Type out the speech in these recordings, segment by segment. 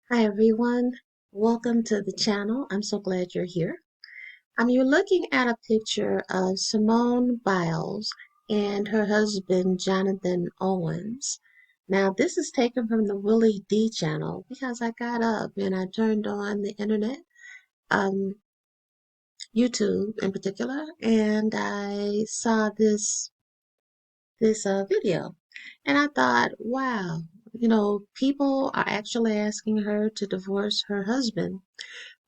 Hi everyone, welcome to the channel. I'm so glad you're here. You're looking at a picture of Simone Biles and her husband Jonathan Owens. Now this is taken from the Willie D channel because I got up and I turned on the internet, um, YouTube in particular, and I saw this video. And I thought, wow, people are actually asking her to divorce her husband.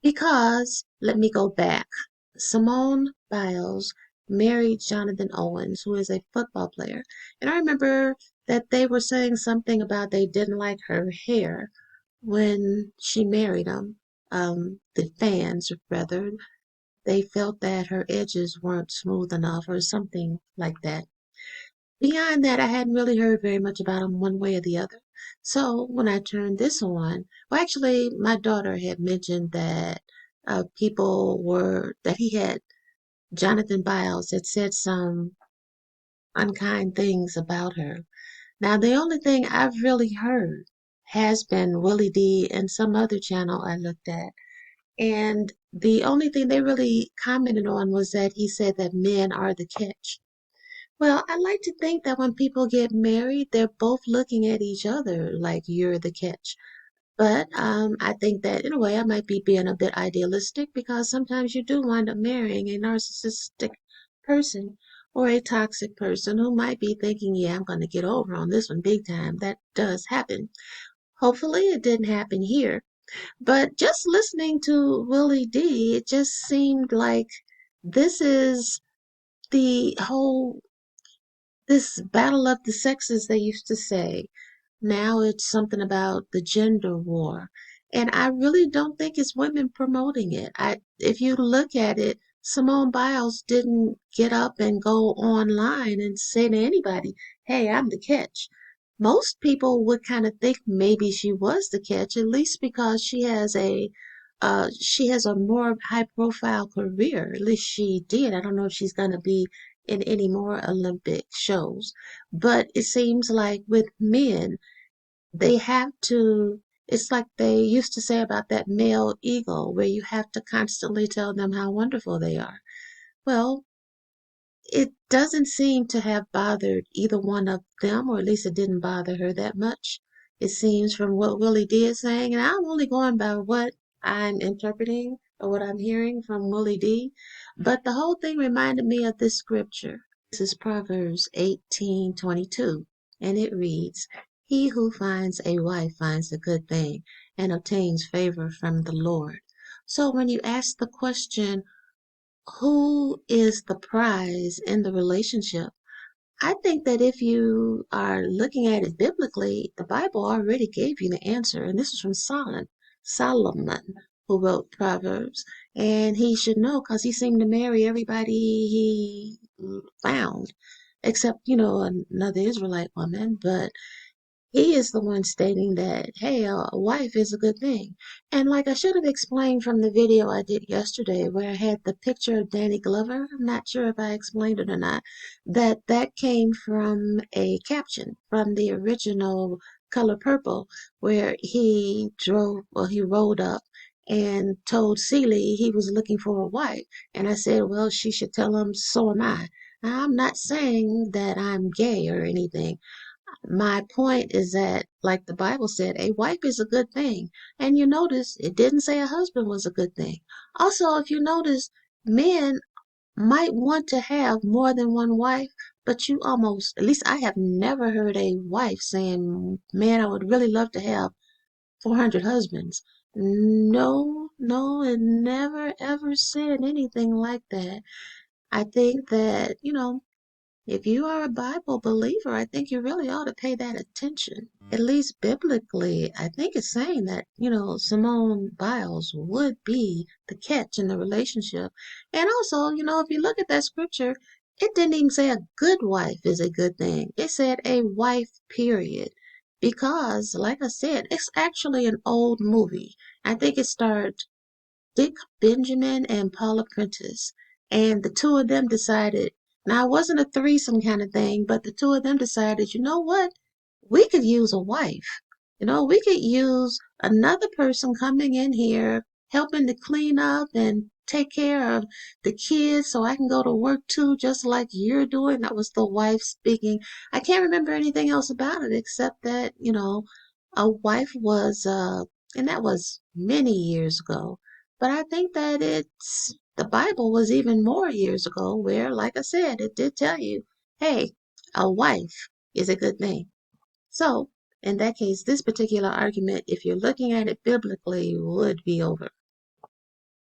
Because, let me go back. Simone Biles married Jonathan Owens, who is a football player. And I remember that they were saying something about they didn't like her hair when she married him. The fans, rather, they felt that her edges weren't smooth enough or something like that. Beyond that, I hadn't really heard very much about him one way or the other. So when I turned this on, well, actually, my daughter had mentioned that that he had, Jonathan Biles had said some unkind things about her. Now, the only thing I've really heard has been Willie D and some other channel I looked at. And the only thing they really commented on was that he said that men are the catch. Well, I like to think that when people get married, they're both looking at each other like you're the catch. But I think that in a way I might be being a bit idealistic because sometimes you do wind up marrying a narcissistic person or a toxic person who might be thinking, yeah, I'm going to get over on this one big time. That does happen. Hopefully it didn't happen here. But just listening to Willie D, it just seemed like this is the whole this battle of the sexes, they used to say. Now it's something about the gender war. And I really don't think it's women promoting it. If you look at it, Simone Biles didn't get up and go online and say to anybody, hey, I'm the catch. Most people would kind of think maybe she was the catch, at least because she has a more high profile career. At least she did. I don't know if she's gonna be in any more Olympic shows. But it seems like with men, they have to, it's like they used to say about that male ego, where you have to constantly tell them how wonderful they are. Well, it doesn't seem to have bothered either one of them, or at least it didn't bother her that much. It seems from what Willie D is saying, and I'm only going by what I'm interpreting or what I'm hearing from Willie D. But the whole thing reminded me of this scripture. This is Proverbs 18:22, and it reads, he who finds a wife finds a good thing and obtains favor from the Lord. So when you ask the question, who is the prize in the relationship? I think that if you are looking at it biblically, the Bible already gave you the answer. And this is from Solomon, who wrote Proverbs. And he should know because he seemed to marry everybody he found, except, another Israelite woman. But he is the one stating that, hey, a wife is a good thing. And like I should have explained from the video I did yesterday where I had the picture of Danny Glover, I'm not sure if I explained it or not, that came from a caption from the original Color Purple where he rode up and told Celie he was looking for a wife. And I said, well, she should tell him, so am I. Now, I'm not saying that I'm gay or anything. My point is that, like the Bible said, a wife is a good thing. And you notice it didn't say a husband was a good thing. Also, if you notice, men might want to have more than one wife, but at least I have never heard a wife saying, man, I would really love to have 400 husbands. No, no, it never ever said anything like that. I think that, if you are a Bible believer, I think you really ought to pay that attention. At least biblically, I think it's saying that, Simone Biles would be the catch in the relationship. And also, if you look at that scripture, it didn't even say a good wife is a good thing. It said a wife, period. Because, like I said, it's actually an old movie. I think it starred Dick Benjamin and Paula Prentice. And the two of them decided, now it wasn't a threesome kind of thing, but the two of them decided, you know what? We could use a wife. We could use another person coming in here, helping to clean up and take care of the kids so I can go to work too, just like you're doing. That was the wife speaking. I can't remember anything else about it except that, a wife was, and that was many years ago. But I think that the Bible was even more years ago where, like I said, it did tell you, hey, a wife is a good thing. So, in that case, this particular argument, if you're looking at it biblically, would be over.